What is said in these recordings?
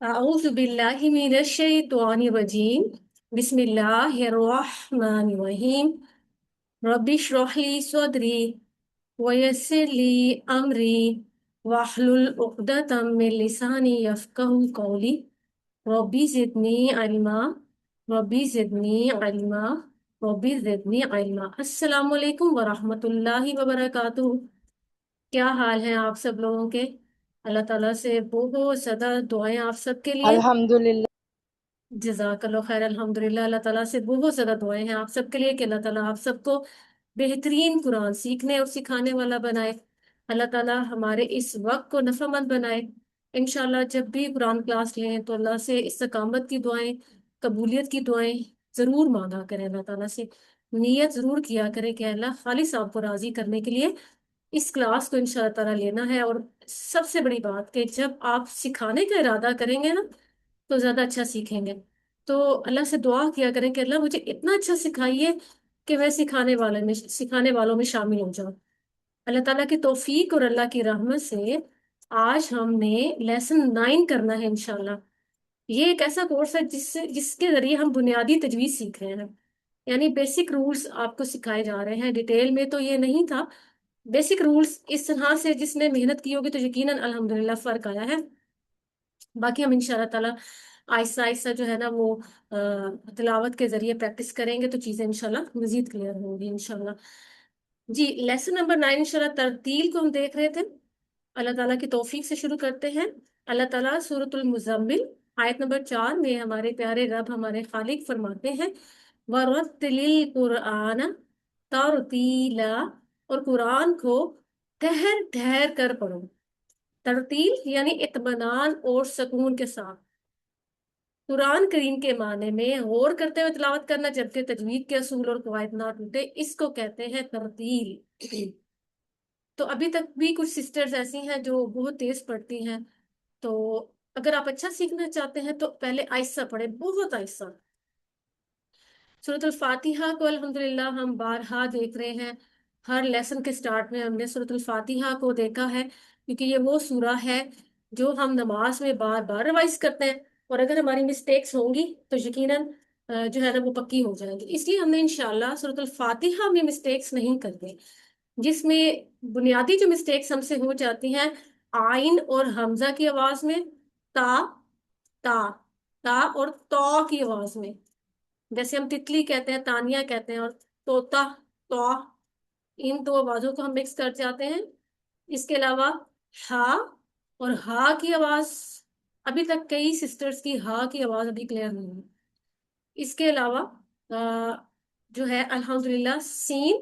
أعوذ بالله من الشيطان الرجيم. بسم الله الرحمن الرحيم. رب اشرح لي صدري ويسر لي أمري واحلل عقدة من لساني يفقه قولي. ربي زدني علما. ربي زدني علما. ربي زدنی علما. السلام علیکم ورحمۃ اللہ وبرکاتہ. کیا حال ہیں آپ سب لوگوں کے؟ اللہ تعالیٰ سے بہت زیادہ دعائیں آپ سب کے لیے. الحمد للہ. جزاک اللہ خیر. الحمد للہ. اللہ تعالیٰ سے بہت زیادہ دعائیں ہیں آپ سب کے لیے کہ اللہ تعالیٰ آپ سب کو بہترین قرآن سیکھنے اور سکھانے والا بنائے. اللہ تعالیٰ ہمارے اس وقت کو نفع مند بنائے. انشاءاللہ جب بھی قرآن کلاس لیں تو اللہ سے استقامت کی دعائیں، قبولیت کی دعائیں ضرور مانگا کریں. اللہ تعالیٰ سے نیت ضرور کیا کریں کہ اللہ خالص آپ کو راضی کرنے کے لیے اس کلاس کو انشاءاللہ تعالیٰ لینا ہے. اور سب سے بڑی بات کہ جب آپ سکھانے کا ارادہ کریں گے نا تو زیادہ اچھا سیکھیں گے. تو اللہ سے دعا کیا کریں کہ اللہ مجھے اتنا اچھا سکھائیے کہ میں سکھانے والوں میں شامل ہو جاؤں. اللہ تعالیٰ کی توفیق اور اللہ کی رحمت سے آج ہم نے لیسن 9 کرنا ہے انشاءاللہ. یہ ایک ایسا کورس ہے جس کے ذریعے ہم بنیادی تجویز سیکھ رہے ہیں. یعنی بیسک رولز آپ کو سکھائے جا رہے ہیں. ڈیٹیل میں تو یہ نہیں تھا. بیسک رولز اس طرح سے جس نے محنت کی ہوگی تو یقیناً الحمدللہ فرق آیا ہے. باقی ہم ان شاء اللہ تعالیٰ آہستہ آہستہ جو ہے نا وہ تلاوت کے ذریعے پریکٹس کریں گے تو چیزیں انشاءاللہ مزید کلیئر ہوں گی انشاءاللہ. جی لیسن نمبر 9 انشاءاللہ ترتیل کو ہم دیکھ رہے تھے. اللہ تعالیٰ کی توفیق سے شروع کرتے ہیں. اللہ تعالیٰ سورۃ المزمل آیت نمبر 4 میں ہمارے پیارے رب ہمارے خالق فرماتے ہیں وَرَتِّلِ الْقُرْآنَ تَرْتِیلًا، اور قرآن کو ٹھہر ٹھہر کر پڑھو. ترتیل یعنی اطمینان اور سکون کے ساتھ. قرآن کریم کے معنی میں غور کرتے ہوئے تلاوت کرنا جبکہ تجوید کے اصول اور قواعد نہ ٹوٹے، اس کو کہتے ہیں ترتیل. تو ابھی تک بھی کچھ سسٹرز ایسی ہیں جو بہت تیز پڑھتی ہیں. تو اگر آپ اچھا سیکھنا چاہتے ہیں تو پہلے آہستہ پڑھیں، بہت آہستہ. سورۃ الفاتحہ کو الحمدللہ ہم بارہا دیکھ رہے ہیں. ہر لیسن کے سٹارٹ میں ہم نے سورۃ الفاتحہ کو دیکھا ہے کیونکہ یہ وہ سورہ ہے جو ہم نماز میں بار بار ریوائز کرتے ہیں. اور اگر ہماری مسٹیکس ہوں گی تو یقیناً جو ہے نا وہ پکی ہو جائیں گی. اس لیے ہم نے انشاءاللہ سورۃ الفاتحہ میں مسٹیکس نہیں کرتے، جس میں بنیادی جو مسٹیکس ہم سے ہو جاتی ہیں آئین اور حمزہ کی آواز میں، تا تا تا اور تو کی آواز میں. جیسے ہم تتلی کہتے ہیں، تانیہ کہتے ہیں، اور طوطا تو، ان دو آوازوں کو ہم مکس کر جاتے ہیں. اس کے علاوہ ہا اور ہا کی آواز، ابھی تک کئی سسٹرز کی ہا کی آواز ابھی کلیئر نہیں ہے. اس کے علاوہ جو ہے الحمدللہ سین،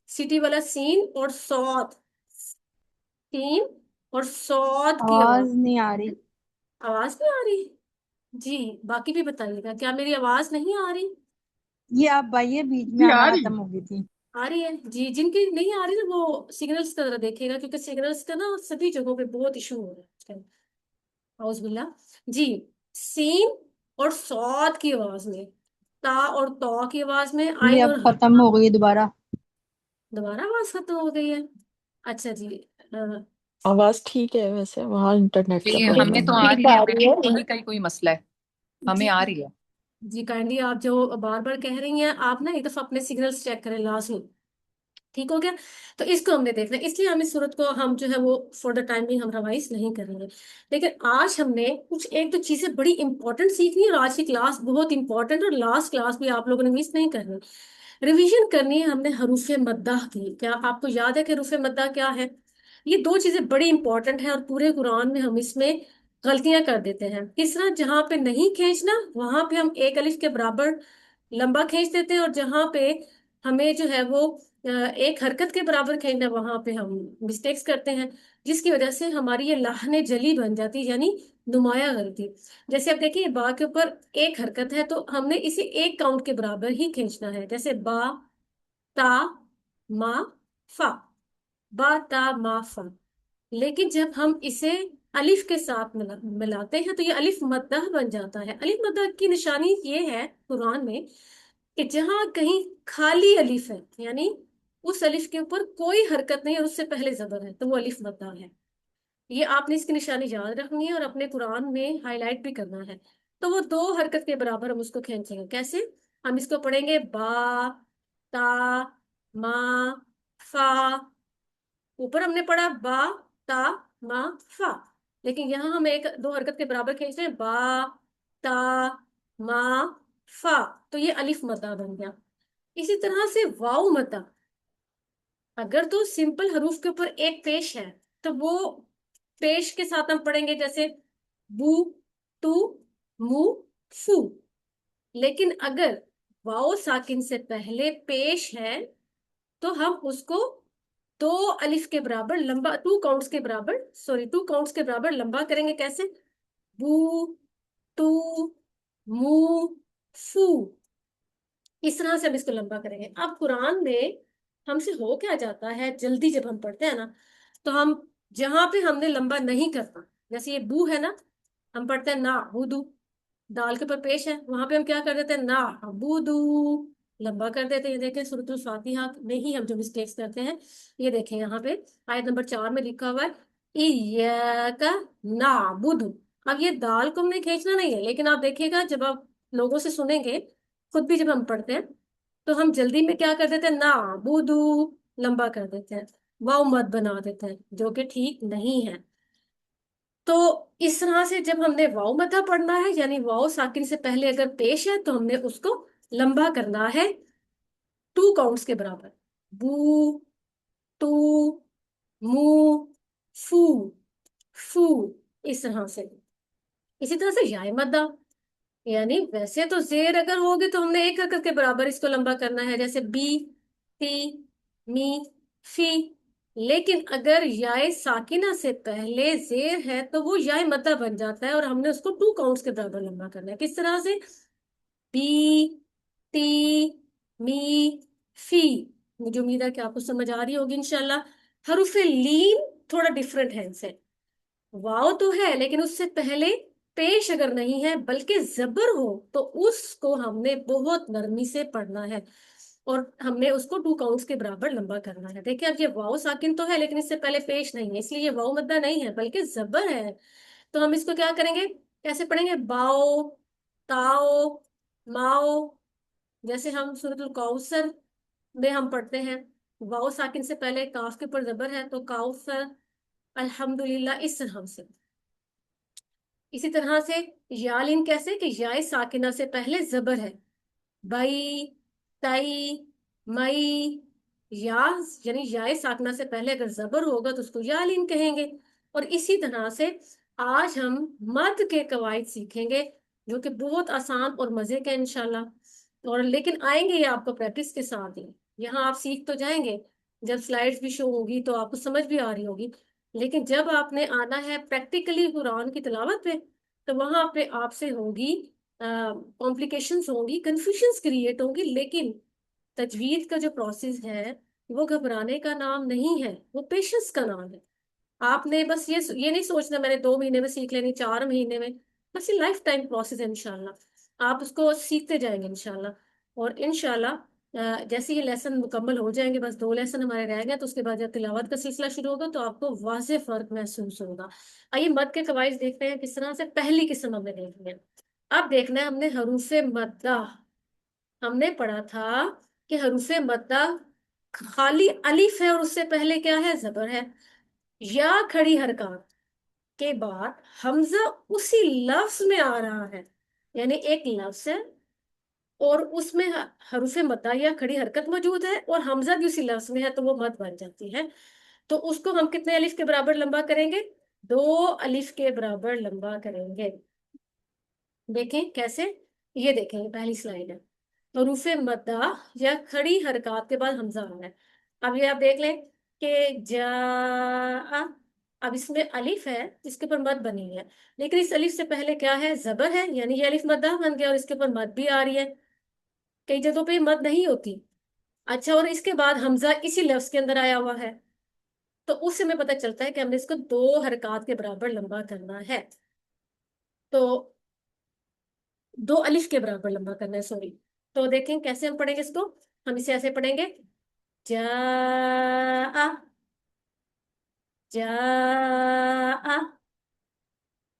سٹی والا سین اور سوت، سین اور سوت کی آواز. آواز نہیں آ رہی. آواز نہیں آ رہی؟ جی باقی بھی بتائیے گا. کیا میری آواز نہیں آ رہی؟ یہ آپ بھائی بیچ میں جی آ آنا رہی. ختم ہو گئی تھی. آ رہی ہے جی. جن کی نہیں آ رہی نا وہ سگنلز کی طرح دیکھے گا کیونکہ سگنلز کا نا سبھی جگہوں پہ بہت ایشو ہو رہا ہے. اعوذ باللہ. جی سین اور صاد کی آواز میں، تا اور تو کی آواز میں، یہ آئین اب اور ختم ہو گئی دوبارہ. دوبارہ آواز ختم ہو گئی ہے. اچھا جی آواز ٹھیک ہے ویسے، وہاں انٹرنیٹ کا ہمیں پرابلم تو ہے. آ ٹھیک رہی آ ہے، رہی ہے. انہیں کا ہی کوئی مسئلہ ہے. ہمیں جی آ رہی ہے. جی کائنڈلی آپ جو بار بار کہہ رہی ہیں آپ نا ایک دفعہ اپنے سگنلز چیک کریں لازمی. ٹھیک ہو گیا. تو اس کو ہم نے دیکھنا ہے، اس لیے ہم اس صورت کو ہم جو ہے وہ فور دا ٹائم بھی ہم ریوائز نہیں کریں گے. لیکن آج ہم نے کچھ ایک دو چیزیں بڑی امپورٹنٹ سیکھنی ہے، اور آج کی کلاس بہت امپورٹنٹ، اور لاسٹ کلاس بھی آپ لوگوں نے مس نہیں کرنی. ریویژن کرنی ہے ہم نے حروف مدہ کی. کیا آپ کو یاد ہے کہ حروف مدہ کیا ہے؟ یہ دو چیزیں بڑی امپورٹنٹ ہیں اور پورے قرآن میں ہم اس میں غلطیاں کر دیتے ہیں. کس طرح؟ جہاں پہ نہیں کھینچنا وہاں پہ ہم ایک الف کے برابر لمبا کھینچ دیتے ہیں، اور جہاں پہ ہمیں جو ہے وہ ایک حرکت کے برابر کھینچنا وہاں پہ ہم مسٹیکس کرتے ہیں، جس کی وجہ سے ہماری یہ لحن جلی بن جاتی ہے، یعنی نمایاں غلطی. جیسے آپ دیکھیے با کے اوپر ایک حرکت ہے تو ہم نے اسے ایک کاؤنٹ کے برابر ہی کھینچنا ہے. جیسے با تا ما فا، با تا ما فا. لیکن جب ہم اسے الف کے ساتھ ملاتے ہیں تو یہ الف مدہ بن جاتا ہے. الف مدہ کی نشانی یہ ہے قرآن میں کہ جہاں کہیں خالی الف ہے، یعنی اس الف کے اوپر کوئی حرکت نہیں اور اس سے پہلے زبر ہے، تو وہ الف مدہ ہے. یہ آپ نے اس کی نشانی یاد رکھنی ہے اور اپنے قرآن میں ہائی لائٹ بھی کرنا ہے. تو وہ 2 حرکت کے برابر ہم اس کو کھینچیں گے. کیسے؟ ہم اس کو پڑھیں گے با، تا، ما، فا. اوپر ہم نے پڑھا با، تا، ما، فا. لیکن یہاں ہم 1 2 حرکت کے برابر کھینچ رہے ہیں با، تا، ما، فا. تو یہ الف مدہ بن گیا. اسی طرح سے واؤ مدہ، اگر تو سمپل حروف کے اوپر ایک پیش ہے تو وہ پیش کے ساتھ ہم پڑھیں گے جیسے بو، تو، مو، فو. لیکن اگر واؤ ساکن سے پہلے پیش ہے تو ہم اس کو 2 الف کے برابر لمبا، 2 کاؤنٹس کے برابر، سوری 2 کاؤنٹس کے برابر لمبا کریں گے. کیسے؟ بو، تو، مو، فو. اس طرح سے ہم اس کو لمبا کریں گے. اب قرآن میں ہم سے ہو کیا جاتا ہے، جلدی جب ہم پڑھتے ہیں نا تو ہم جہاں پہ ہم نے لمبا نہیں کرنا، جیسے یہ بو ہے نا، ہم پڑھتے ہیں نا بدو، دال کے اوپر پیش ہے، وہاں پہ ہم کیا کر دیتے ہیں نا بدو، لمبا کر دیتے ہیں. یہ دیکھیں سورۃ الفاتحہ میں ہی ہم جو مسٹیکس کرتے ہیں. یہ دیکھیں یہاں پہ آیت نمبر 4 میں لکھا ہوا ہے ایاک نعبد. اب یہ دال کو ہم نے کھینچنا نہیں ہے، لیکن آپ دیکھیے گا جب آپ لوگوں سے سنیں گے، خود بھی جب ہم پڑھتے ہیں تو ہم جلدی میں کیا کر دیتے ہیں نعبدو، لمبا کر دیتے ہیں، واؤ مت بنا دیتے ہیں، جو کہ ٹھیک نہیں ہے. تو اس طرح سے جب ہم نے واؤ مدہ پڑھنا ہے، یعنی واؤ ساکن سے پہلے اگر پیش ہے تو ہم نے اس کو لمبا کرنا ہے 2 کاؤنٹس کے برابر. بو، تو، مو، فو، فو. اس طرح سے. اسی طرح سے یائے مدہ، یعنی ویسے تو زیر اگر ہوگی تو ہم نے 1 حرکت کے برابر اس کو لمبا کرنا ہے، جیسے بی، تی، می، فی. لیکن اگر یائے ساکنہ سے پہلے زیر ہے تو وہ یائے مدہ بن جاتا ہے اور ہم نے اس کو 2 کاؤنٹس کے برابر لمبا کرنا ہے. کس طرح سے؟ بی، تی، می، فی. مجھے امید ہے کہ آپ کو سمجھ آ رہی ہوگی انشاءاللہ. حروف لین تھوڑا ڈفرنٹ ہے ان سے. واؤ تو ہے لیکن اس سے پہلے پیش اگر نہیں ہے بلکہ زبر ہو تو اس کو ہم نے بہت نرمی سے پڑھنا ہے اور ہم نے اس کو 2 کاؤنٹس کے برابر لمبا کرنا ہے. دیکھیں اب یہ واؤ ساکن تو ہے لیکن اس سے پہلے پیش نہیں ہے، اس لیے یہ واؤ مدہ نہیں ہے بلکہ زبر ہے. تو ہم اس کو کیا کریں گے، کیسے پڑھیں گے؟ باؤ، تاؤ، ماؤ. جیسے ہم سورۃ الکوثر میں ہم پڑھتے ہیں، واؤ ساکن سے پہلے کاف کے اوپر زبر ہے تو کوثر، الحمدللہ. اس طرح سے. اسی طرح سے یالین کیسے کہ یائے ساکنہ سے پہلے زبر ہے، بئی، تئی، مئی. یا یعنی یائے ساکنہ سے پہلے اگر زبر ہوگا تو اس کو یالین کہیں گے. اور اسی طرح سے آج ہم مد کے قواعد سیکھیں گے جو کہ بہت آسان اور مزے کے انشاءاللہ. اور لیکن آئیں گے یہ آپ کو پریکٹس کے ساتھ ہی. یہاں آپ سیکھ تو جائیں گے، جب سلائڈز بھی شو ہوگی تو آپ کو سمجھ بھی آ رہی ہوگی، لیکن جب آپ نے آنا ہے پریکٹیکلی قرآن کی تلاوت پہ تو وہاں اپنے آپ سے ہوگی کمپلیکیشنز ہوں گی، کنفیوژنس کریٹ ہوں گی. لیکن تجوید کا جو پروسیس ہے وہ گھبرانے کا نام نہیں ہے، وہ پیشنس کا نام ہے. آپ نے بس یہ نہیں سوچنا میں نے 2 مہینے میں سیکھ لینی، 4 مہینے میں. بس یہ لائف ٹائم پروسیس ہے انشاءاللہ. آپ اس کو سیکھتے جائیں گے انشاءاللہ. اور انشاءاللہ جیسے یہ لیسن مکمل ہو جائیں گے، بس 2 لیسن ہمارے رہ گئے، تو اس کے بعد جب تلاوت کا سلسلہ شروع ہوگا تو آپ کو واضح فرق محسوس ہوگا. آئیے مد کے قواعد دیکھتے ہیں کس طرح سے. پہلی قسم ہم نے دیکھنی ہے. اب دیکھنا ہے ہم نے حروف مدہ. ہم نے پڑھا تھا کہ حروف مدہ خالی الف ہے اور اس سے پہلے کیا ہے؟ زبر ہے. یا کھڑی حرکات کے بعد حمزہ اسی لفظ میں آ رہا ہے، یعنی ایک لفظ ہے اور اس میں حروف مدہ یا کھڑی حرکت موجود ہے اور حمزہ بھی اسی لفظ میں ہے تو وہ مد بن جاتی ہے. تو اس کو ہم کتنے الف کے برابر لمبا کریں گے؟ 2 الف کے برابر لمبا کریں گے. دیکھیں کیسے. یہ دیکھیں یہ پہلی سلائیڈ ہے. حروف مدہ یا کھڑی حرکات کے بعد حمزہ آ رہا ہے. اب یہ آپ دیکھ لیں کہ جا، اب اس میں الف ہے اس کے اوپر مد بنی ہے، لیکن اس الف سے پہلے کیا ہے؟ زبر ہے، یعنی یہ الف مدہ بن گیا اور اس کے اوپر مد بھی آ رہی ہے. کئی جگہوں پہ مد نہیں ہوتی. اچھا، اور اس کے بعد حمزہ اسی لفظ کے اندر آیا ہوا ہے تو اس سے ہمیں پتہ چلتا ہے کہ ہم نے اس کو 2 حرکات کے برابر لمبا کرنا ہے. تو 2 الف کے برابر لمبا کرنا ہے، سوری. تو دیکھیں کیسے ہم پڑھیں گے اس کو. ہم اسے ایسے پڑھیں گے جا، جاء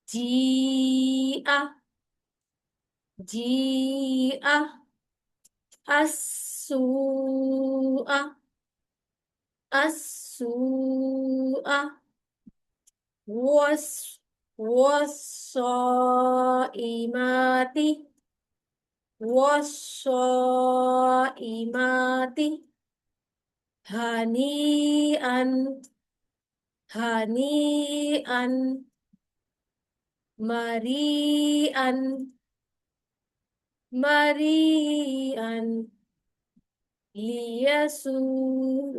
جیء جیء السوء السوء والصائمات والصائمات هنيئا هنيئا مريئا مريئا ليسوء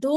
2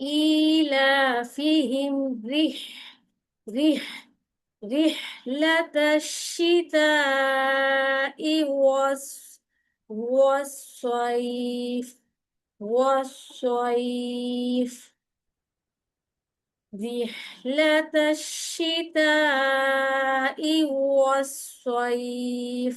إيلافهم رح رحلة الشتاء والصيف والصيف رحلة الشتاء والصيف।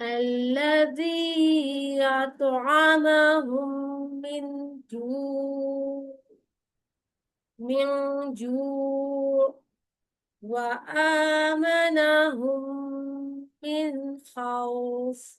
الذي أطعمهم من جوع وآمنهم من خوف।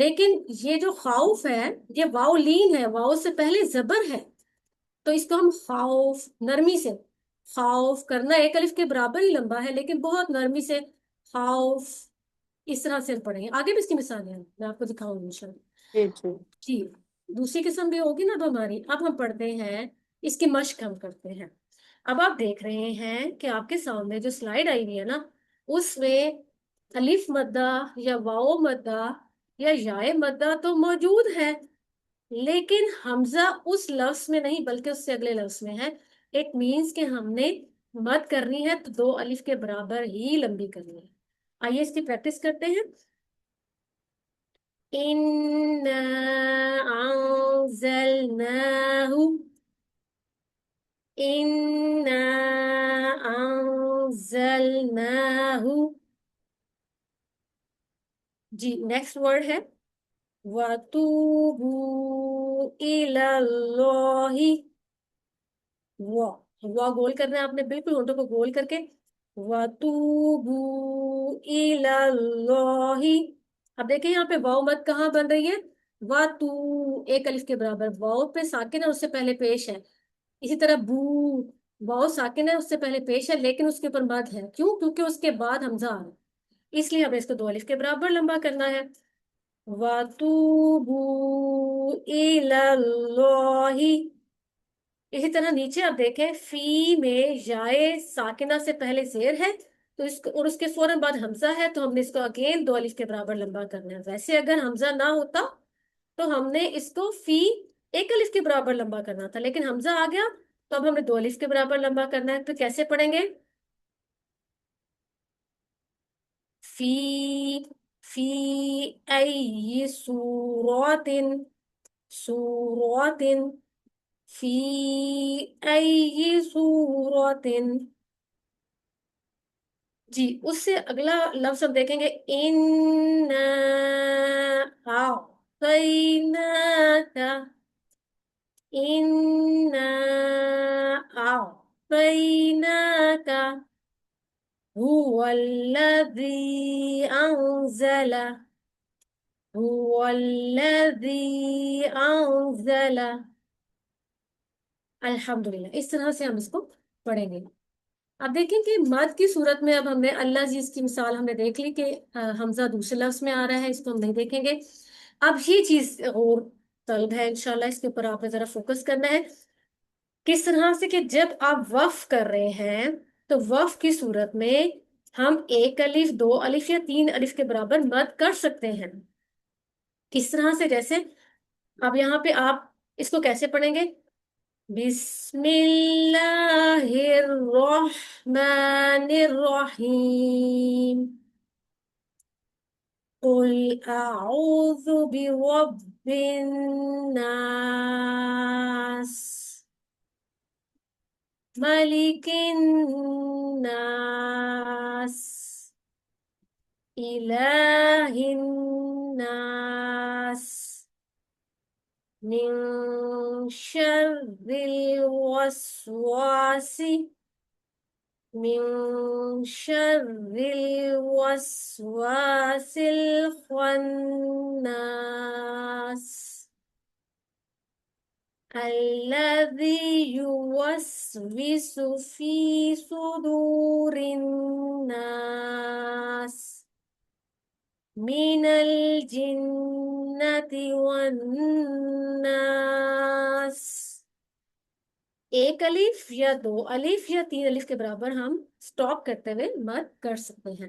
لیکن یہ جو خوف ہے یہ واو لین ہے، واو سے پہلے زبر ہے، تو اس کو ہم خوف نرمی سے، خوف کرنا ایک الف کے برابر ہی لمبا ہے لیکن بہت نرمی سے خوف، اس طرح سے پڑھیں گے۔ آگے بھی اس کی مثالیں ہیں، میں آپ کو دکھاؤں گی انشاءاللہ۔ جی جی جی، دوسری قسم بھی ہوگی نا اب ہماری، اب ہم پڑھتے ہیں، اس کی مشق ہم کرتے ہیں۔ اب آپ دیکھ رہے ہیں کہ آپ کے سامنے جو سلائیڈ آئی ہوئی ہے نا، اس میں الف مدہ یا واو مدہ یا یائے مدہ تو موجود ہے، لیکن حمزہ اس لفظ میں نہیں بلکہ اس سے اگلے لفظ میں ہے۔ اٹ مینس کہ ہم نے مد کرنی ہے تو دو الف کے برابر ہی لمبی کرنی ہے۔ آئیے اس کی پریکٹس کرتے ہیں۔ اِنَّا أَنزَلْنَاهُ اِنَّا أَنزَلْنَاهُ جی، نیکسٹ ورڈ ہے وَتُوبُوا إِلَى اللَّهِ، وا گول کرنا ہے آپ نے بالکل ہونٹوں کو گول کر کے، وَتُوبُوا إِلَى اللَّهِ۔ اب دیکھیں یہاں پہ واو مد کہاں بن رہی ہے، وَتُو ایک الف کے برابر، واو پہ ساکن ہے اس سے پہلے پیش ہے، اسی طرح بو واو ساکن ہے اس سے پہلے پیش ہے لیکن اس کے اوپر مد ہے، کیوں؟ کیونکہ اس کے بعد حمزہ آ رہا ہے، اس لیے ہمیں اس کو دو الف کے برابر لمبا کرنا ہے۔ وَتُوبُوا إِلَى اللَّهِ، اسی طرح نیچے آپ دیکھیں فی میں یائے ساکنہ سے پہلے زیر ہے تو اس کو، اور اس کے فوراً بعد حمزہ ہے تو ہم نے اس کو اگین دو الف کے برابر لمبا کرنا ہے۔ ویسے اگر حمزہ نہ ہوتا تو ہم نے اس کو فی ایک الف کے برابر لمبا کرنا تھا، لیکن حمزہ آ گیا تو اب ہم نے دو الف کے برابر لمبا کرنا ہے۔ تو کیسے پڑھیں گے؟ فی فی ای سورات، سورات فی ای سورت، جی اس سے اگلا لفظ ہم دیکھیں گے اِنَّا أَعْطَيْنَاكَ، اِنَّا أَعْطَيْنَاكَ هُوَ الَّذِي أَنزَلَ، هُوَ الَّذِي أَنزَلَ، الحمدللہ۔ اس طرح سے ہم اس کو پڑھیں گے۔ اب دیکھیں کہ مد کی صورت میں اب ہم نے اللہ عزیز کی مثال ہم نے دیکھ لی کہ حمزہ دوسرے لفظ میں آ رہا ہے، اس کو ہم نہیں دیکھیں گے۔ اب یہ چیز اور طلب ہے انشاءاللہ، اس کے اوپر آپ نے ذرا فوکس کرنا ہے، کس طرح سے کہ جب آپ وقف کر رہے ہیں تو وقف کی صورت میں ہم ایک الف، دو الف یا تین الف کے برابر مد کر سکتے ہیں۔ کس طرح سے؟ جیسے اب یہاں پہ آپ اس کو کیسے پڑھیں گے؟ بسم اللہ الرحمن الرحیم، قل اعوذ برب الناس، ملک الناس، الہ الناس، من شر الوسواس، من شر الوسواس الخناس، الذي يوسوس في صدور الناس من الجنة والناس۔ ایک الف یا دو الف یا تین الف کے برابر ہم سٹاپ کرتے ہوئے مد کر سکتے ہیں۔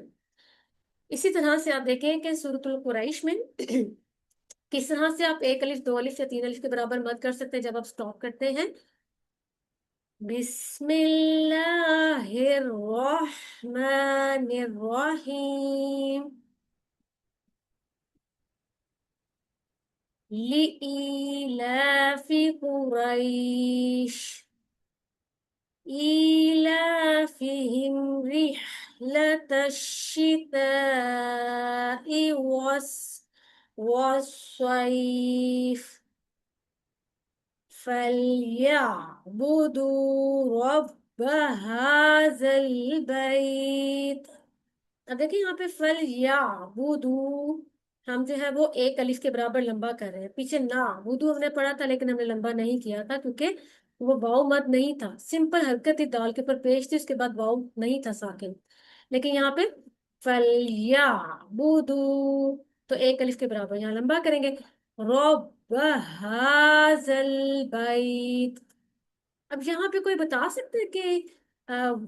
اسی طرح سے آپ دیکھیں کہ سورۃ القریش میں کس طرح سے آپ ایک الف، دو الف یا تین الف کے برابر مد کر سکتے ہیں جب آپ سٹاپ کرتے ہیں۔ بسم اللہ الرحمن الرحیم، لإيلاف قریش، إيلافهم رحلة الشتاء والصيف، فليعبدوا رب هذا البيت۔ اب دیکھیں یہاں پہ فَلْيَعْبُدُوا، ہم جو ہے وہ ایک الف کے برابر لمبا کر رہے ہیں. پیچھے نا وضو ہم نے پڑھا تھا لیکن ہم نے لمبا نہیں کیا تھا کیونکہ وہ واؤ مد نہیں تھا, سمپل حرکت تھی, دال کے اوپر پیش تھی, اس کے بعد واؤ نہیں تھا ساکن. لیکن یہاں پہ فلیا بدو تو ایک الف کے برابر یہاں لمبا کریں گے. رب ہاذل بیت. اب یہاں پہ کوئی بتا سکتا ہے کہ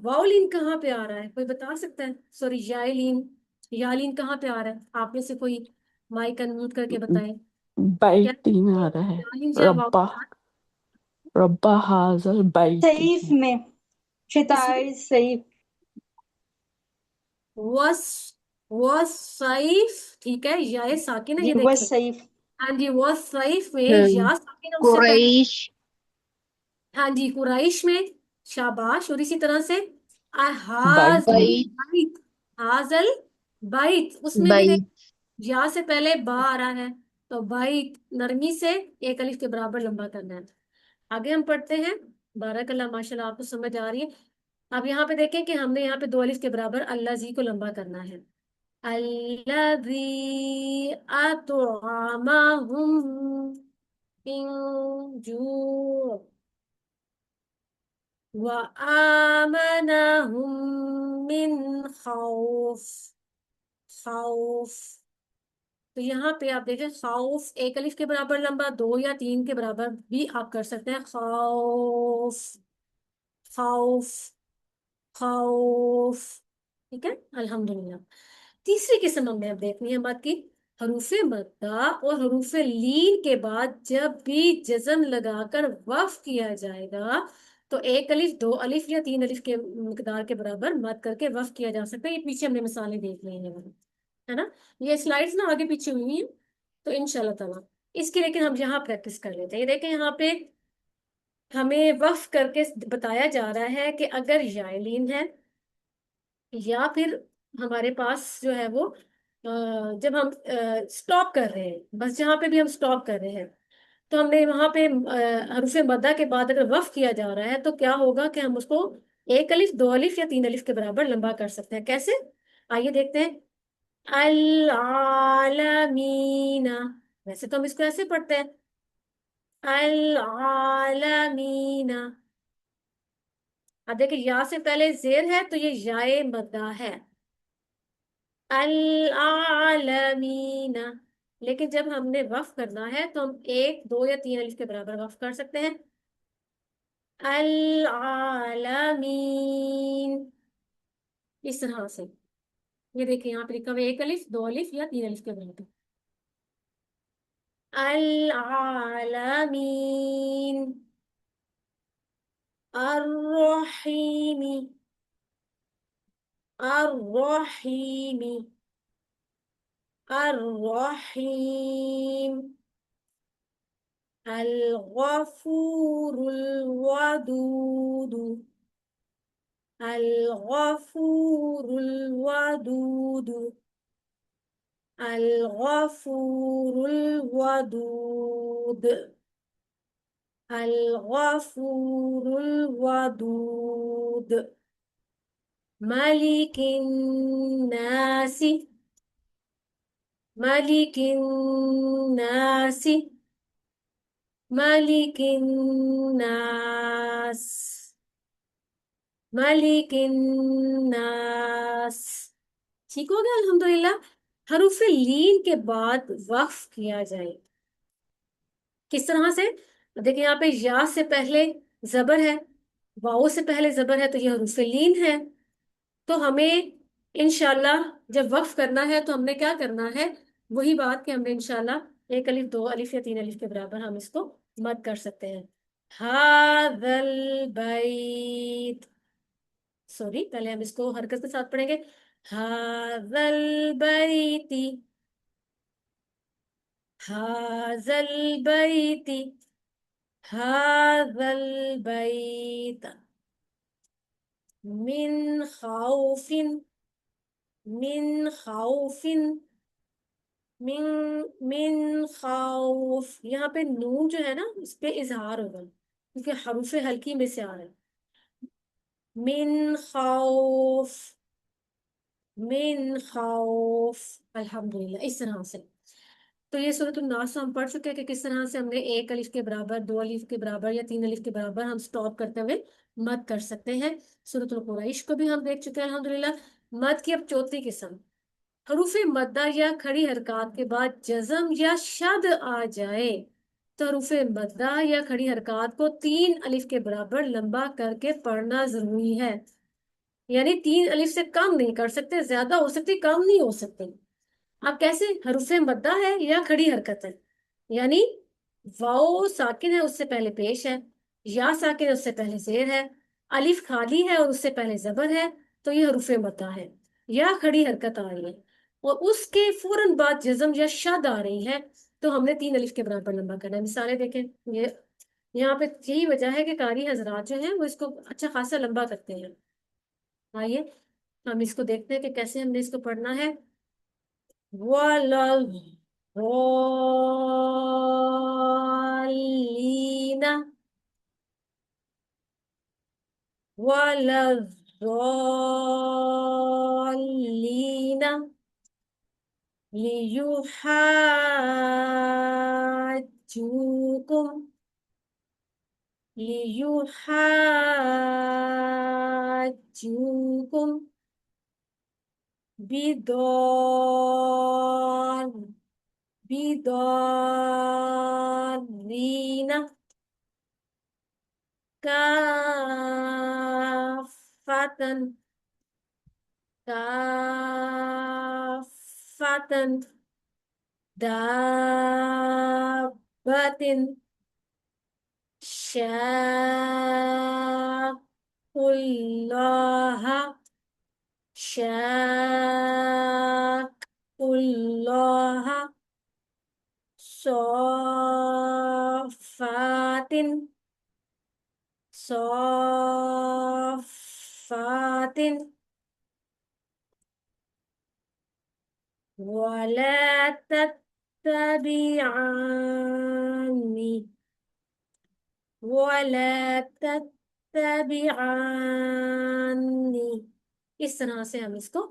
واؤلین کہاں پہ آ رہا ہے؟ کوئی بتا سکتا ہے؟ سوری, یالین کہاں پہ آ رہا ہے؟ آپ میں سے کوئی مائک انمیوٹ کر کے بتائیں. کیا بیتی میں آ رہا ہے. یالین یا واؤ ربا ربا حاضر بیتی. سیف میں کس میں؟ شتائی سیف. وس وس سیف. ٹھیک ہے, یا ساکن ہے, جی یہ وہ دیکھیں. سیف. ہاں جی, وس سیف میں یا ساکن ہے اس سے پہلے. قریش ہاں جی, قریش میں. شاباش. اور اسی طرح سے حاض بیتی. بیت بیت, حاضل بیت, اس میں بھی دیکھ بیت یا سے پہلے با آ رہا ہے تو بیت نرمی سے ایک الف کے برابر لمبا کرنا ہے. آگے ہم پڑھتے ہیں. بارک اللہ, ماشاء اللہ آپ کو سمجھ آ رہی ہے. اب یہاں پہ دیکھیں کہ ہم نے یہاں پہ دو الف کے برابر اللہ زی کو لمبا کرنا ہے. الذی اطعمہم من جوع وآمنهم من خوف. خوف. تو یہاں پہ آپ دیکھیں خوف ایک الف کے برابر لمبا, دو یا تین کے برابر بھی آپ کر سکتے ہیں. خوف خوف خوف. ٹھیک ہے, الحمدللہ. تیسری قسم ہم نے اب دیکھنی ہے بات کی, حروف مدہ اور حروف لین کے بعد جب بھی جزم لگا کر وقف کیا جائے گا تو ایک الف, دو الف یا تین الف کے مقدار کے برابر مد کر کے وقف کیا جا سکتا ہے. یہ پیچھے ہم نے مثالیں دیکھ لی ہیں, ہے نا. یہ سلائڈز نا آگے پیچھے ہوئی ہیں تو انشاءاللہ تعالیٰ اس کی, لیکن ہم یہاں پریکٹس کر لیتے ہیں. یہ دیکھیں یہاں پہ ہمیں وقف کر کے بتایا جا رہا ہے کہ اگر یائلین ہے یا پھر ہمارے پاس جو ہے وہ جب ہم سٹاپ کر رہے ہیں, بس جہاں پہ بھی ہم سٹاپ کر رہے ہیں تو ہم نے وہاں پہ حروف مدہ کے بعد اگر وقف کیا جا رہا ہے تو کیا ہوگا کہ ہم اس کو ایک الف, دو الف یا تین الف کے برابر لمبا کر سکتے ہیں. کیسے؟ آئیے دیکھتے ہیں. العالمین, ویسے تو ہم اس کو ایسے پڑھتے ہیں العالمین. اب دیکھیں یا سے پہلے زیر ہے تو یہ یائے مدہ ہے العالمین. لیکن جب ہم نے وقف کرنا ہے تو ہم ایک, دو یا تین الف کے برابر وقف کر سکتے ہیں. العالمین. اس طرح سے یہ دیکھیں یہاں پہ لکھا ہوا ہے ایک الف, دو الف یا تین الف کے برابر. العالمین. الرحیم. الرحیم. الرحیم. الغفور الودود. الغفور الودود. الغفور الودود. الغفور الودود. ملك الناس. ملك الناس. ملك الناس. ملك الناس. ٹھیک ہو گیا الحمدللہ. حروف لین کے بعد وقف کیا جائے کس طرح سے؟ دیکھیں یہاں پہ یا سے پہلے زبر ہے, واؤ سے پہلے زبر ہے تو یہ حروف لین ہے. تو ہمیں انشاءاللہ جب وقف کرنا ہے تو ہم نے کیا کرنا ہے, وہی بات کہ ہم نے انشاءاللہ ایک الف, دو الف یا تین الف کے برابر ہم اس کو مد کر سکتے ہیں. هذا البیت. سوری, پہلے ہم اس کو حرکت کے ساتھ پڑھیں گے. هذا البیت. هذا البیت. هذا البیت. من خوف. من خوف. من خوف. یہاں پہ نون جو ہے نا اس پہ اظہار ہوگا کیونکہ حروف ہلکی میں سے آ رہا ہے. من خوف. من خوف. الحمدللہ. اس طرح سے تو یہ سورۃ الناس ہم پڑھ چکے ہیں کہ کس طرح سے ہم نے 1 الف کے برابر، 2 الف کے برابر یا 3 الف کے برابر ہم سٹاپ کرتے ہوئے مد کر سکتے ہیں۔ سورۃ القریش کو بھی ہم دیکھ چکے ہیں الحمدللہ۔ مد کی اب چوتھی قسم، حروف مدہ یا کھڑی حرکات کے بعد جزم یا شد آ جائے تو حروف مدہ یا کھڑی حرکات کو 3 الف کے برابر لمبا کر کے پڑھنا ضروری ہے، یعنی 3 الف سے کم نہیں کر سکتے، زیادہ ہو سکتی، کم نہیں ہو سکتے۔ اب کیسے؟ حروف مدہ ہے یا کھڑی حرکت ہے، یعنی واؤ ساکن ہے اس سے پہلے پیش ہے، یا ساکن ہے اس سے پہلے زیر ہے، الف خالی ہے اور اس سے پہلے زبر ہے، تو یہ حروف مدہ ہے یا کھڑی حرکت آ رہی ہے، اور اس کے فوراً بعد جزم یا شد آ رہی ہے تو ہم نے 3 الف کے برابر لمبا کرنا ہے۔ مثالیں دیکھیں، یہ یہاں پہ یہی وجہ ہے کہ قاری حضرات جو ہیں وہ اس کو اچھا خاصا لمبا کرتے ہیں۔ آئیے ہم اس کو دیکھتے ہیں کہ کیسے ہم نے اس کو پڑھنا ہے۔ وَلَضَّالِّينَ وَلَضَّالِّينَ لِيُحَاجُّوكُمْ لِيُحَاجُّوكُمْ بِضَالِّينَ كَافَّةً كَافَّةً دَابَّةٍ شَاقُّوا اللَّهَ شَاقُّوا اللَّهَ صَافَّاتٍ صَافَّاتٍ وَلَا تَتَّبِعَانِ وَلَا تَتَّبِعَانِ اس طرح سے ہم اس کو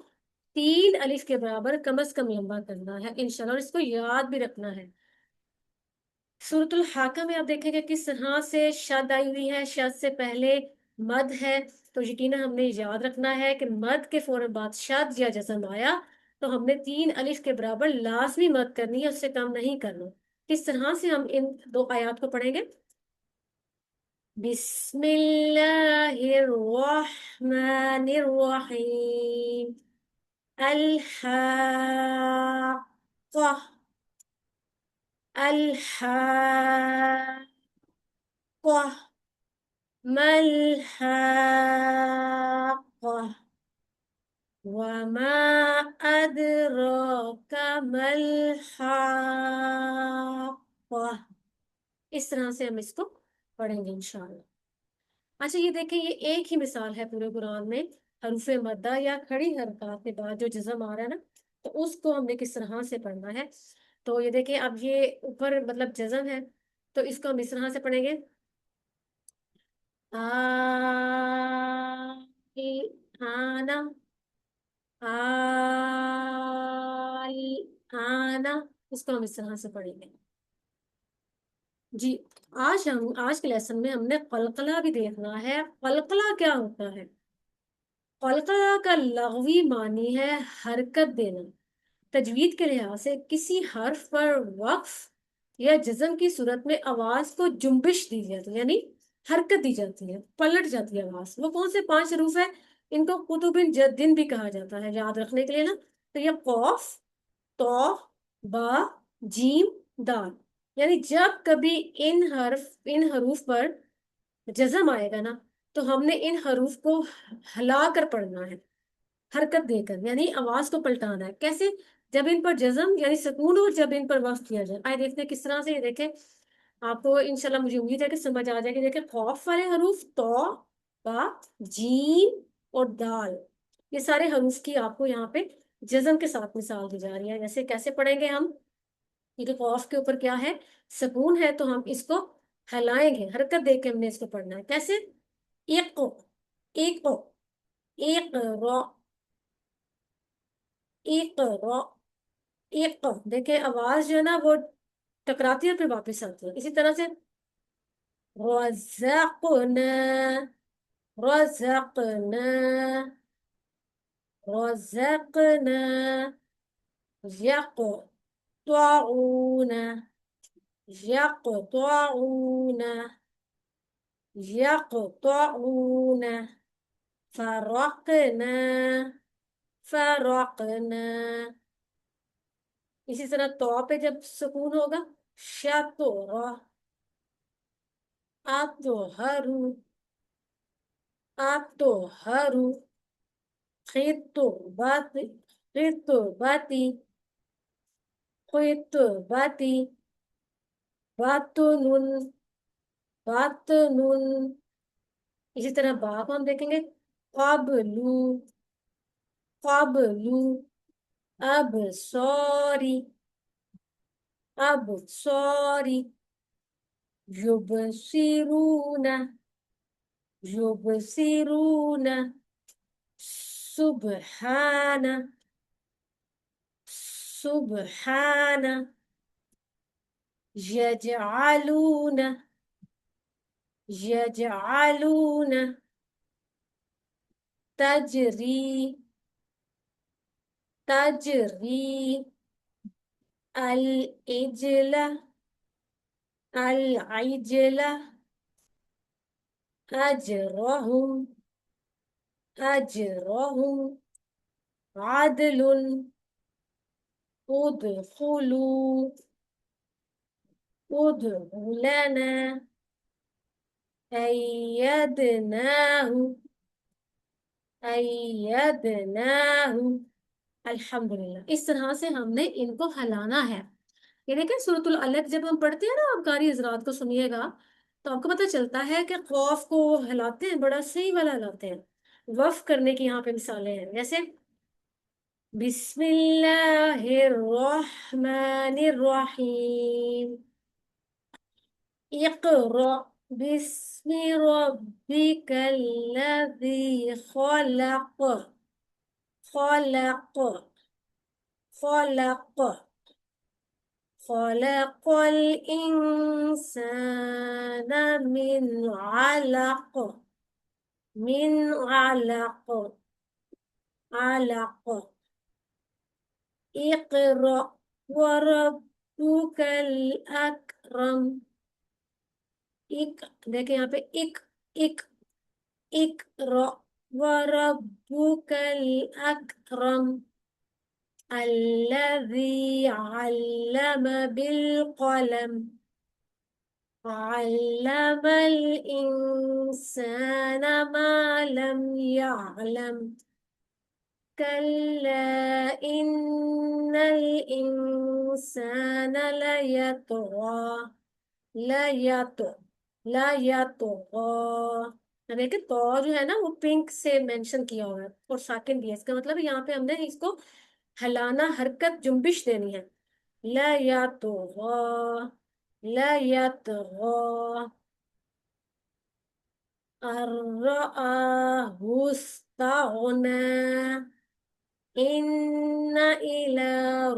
3 الف کے برابر کم از کم لمبا کرنا ہے انشاءاللہ، اور اس کو یاد بھی رکھنا ہے۔ سورۃ الحاقہ میں آپ دیکھیں گے کس طرح سے شد آئی ہوئی ہے، شد سے پہلے مد ہے، تو یقیناً ہم نے یاد رکھنا ہے کہ مد کے فوراً بعد شد یا جزم آیا تو ہم نے 3 الف کے برابر لازمی مد کرنی ہے، اس سے کم نہیں کرنا۔ کس طرح سے ہم ان 2 آیات کو پڑھیں گے؟ بسم اللہ الرحمن الرحیم، الحاقہ الحاقہ ما الحاقہ وما ادراک ما الحاقہ۔ اس طرح سے ہم اس کو پڑھیں گے انشاءاللہ۔ اچھا یہ دیکھیں، یہ ایک ہی مثال ہے پورے قرآن میں، حروف مدہ یا کھڑی حرکات کے بعد جو جزم آ رہا ہے نا، تو اس کو ہم نے کس طرح سے پڑھنا ہے۔ تو یہ دیکھیں، اب یہ اوپر مطلب جزم ہے تو اس کو ہم اس طرح سے پڑھیں گے، آنا آنا، اس کو ہم اس طرح سے پڑھیں گے۔ جی آج کے لیسن میں ہم نے قلقلہ بھی دیکھنا ہے۔ قلقلہ کیا ہوتا ہے؟ قلقلہ کا لغوی معنی ہے حرکت دینا۔ تجوید کے لحاظ سے کسی حرف پر وقف یا جزم کی صورت میں آواز کو جنبش دی جاتی ہے، یعنی حرکت دی جاتی ہے، پلٹ جاتی ہے آواز۔ وہ کون سے 5 حروف ہیں؟ ان کو قطب جدن بھی کہا جاتا ہے، یاد رکھنے کے لیے نا۔ تو یہ قوف، تو، با، جیم، دال، یعنی جب کبھی ان حروف پر جزم آئے گا نا تو ہم نے ان حروف کو ہلا کر پڑھنا ہے، حرکت دے کر، یعنی آواز کو پلٹانا ہے۔ کیسے؟ جب ان پر جزم یعنی سکون اور جب ان پر وقف کیا جائے۔ آئے دیکھتے ہیں کس طرح سے، یہ دیکھیں آپ کو انشاءاللہ مجھے امید ہے کہ سمجھ آ جائے گی۔ دیکھیں خوف والے حروف تو، با، جیم اور دال، یہ سارے حروف کی آپ کو یہاں پہ جزم کے ساتھ مثال دی جا رہی ہے۔ جیسے کیسے پڑھیں گے ہم؟ کیونکہ خوف کے اوپر کیا ہے؟ سکون ہے، تو ہم اس کو ہلائیں گے، حرکت دے کے ہم نے اس کو پڑھنا ہے۔ کیسے؟ ایک ایک ایک رو ایک رو ایک دیکھیں آواز جو ہے نا وہ ٹکراتی ہے پھر واپس آتی ہے. اسی طرح سے رزقنا رزقنا رزقنا يقطعون يقطعون يقطعون فرقنا فرقنا. اسی طرح تو پہ جب سکون ہوگا شطر اطہر اطہر خطبت خطبتی خطبتی بطن بطن. اسی طرح با کو ہم دیکھیں گے قبلو قبلو ابصاری ابصاری یبصرون یبصرون سبحان سبحان يجعلون يجعلون تجري تجري العجلة العجلة أجرهم أجرهم عدل ادخلوا ادخلنا أيدناه أيدناه. الحمدللہ. اس طرح سے ہم نے ان کو ہلانا ہے. یہ دیکھیں سورۃ العلق جب ہم پڑھتے ہیں نا، آپ قاری حضرات کو سنیے گا تو آپ کو پتہ چلتا ہے کہ خوف کو ہلاتے ہیں، بڑا صحیح والا ہلاتے ہیں. وقف کرنے کی یہاں پہ مثالیں ہیں، جیسے بسم اللہ الرحمن الرحیم. اقرأ بسم ربک الذی خلق خلق خلق خلق الإنسان من علق من علق علق. اقرأ وربك الأكرم. دیکھیں یہاں پہ ایک اقرأ وربك الأكرم الذي علم بالقلم علم الإنسان ما لم يعلم كلا إن الإنسان ليطغى ليطغى. دیکھیں تو جو ہے نا وہ پنک سے مینشن کیا ہوا ہے اور ساکن بھی ہے. اس کا مطلب یہاں پہ ہم نے اس کو ہلانا، حرکت، جنبش دینی ہے. لا يطغى أن رآه استغنى إن إلى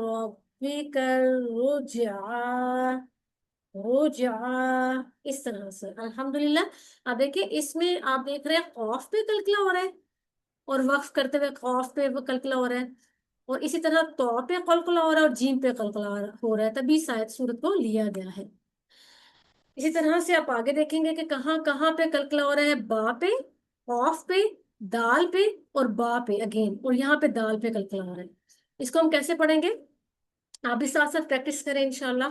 ربك الرجعى رجعى. اس طرح سے الحمدللہ. اب دیکھیں اس میں آپ دیکھ رہے ہیں قوف پہ کلکلا ہو رہا ہے اور وقف کرتے ہوئے قوف پہ وہ کلکلا ہو رہا ہے، اور اسی طرح تو پہ قلقلہ ہو رہا ہے اور جیم پہ قلقلہ ہو رہا ہے، تبھی شاید صورت کو لیا گیا ہے. اسی طرح سے آپ آگے دیکھیں گے کہ کہاں کہاں پہ قلقلہ ہو رہا ہے. با پہ، قاف پہ، دال پہ اور با پہ اگین، اور یہاں پہ دال پہ قلقلہ ہو رہا ہے. اس کو ہم کیسے پڑھیں گے؟ آپ بھی ساتھ ساتھ پریکٹس کریں انشاءاللہ.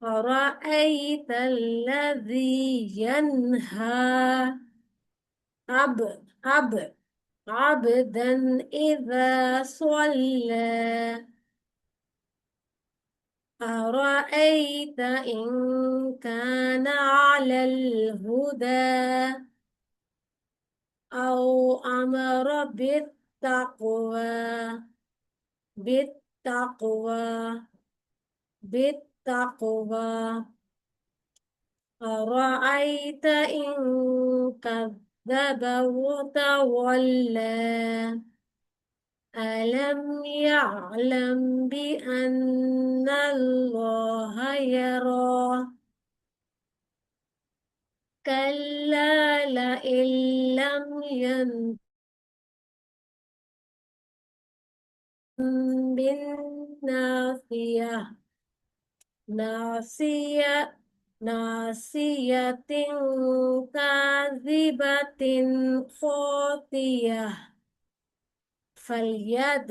أَرَأَيْتَ الَّذِي يَنْهَى اب عبدا إذا صلى أرأيت إن كان على الهدى أو أمر بالتقوى بالتقوى بالتقوى أرأيت إن كذب وتولى ألم يعلم بأن الله يرى كلا لئن لم ينته بالناصية ناصية ناصية كاذبة خاطئة فليد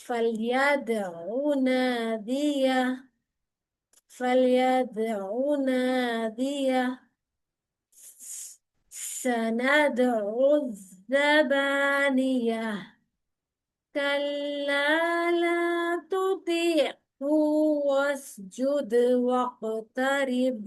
فليدع نادية فليدع نادية سندع الزبانية كلا لا تطيعه واسجد واقترب.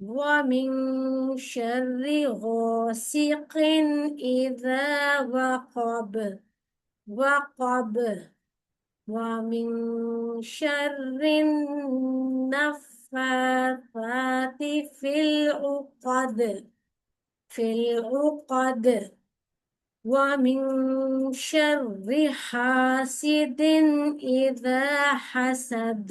ومن شر غاسق إذا وقب وقب ومن شر النفاثات في العقد ومن شر حاسد إذا حسد.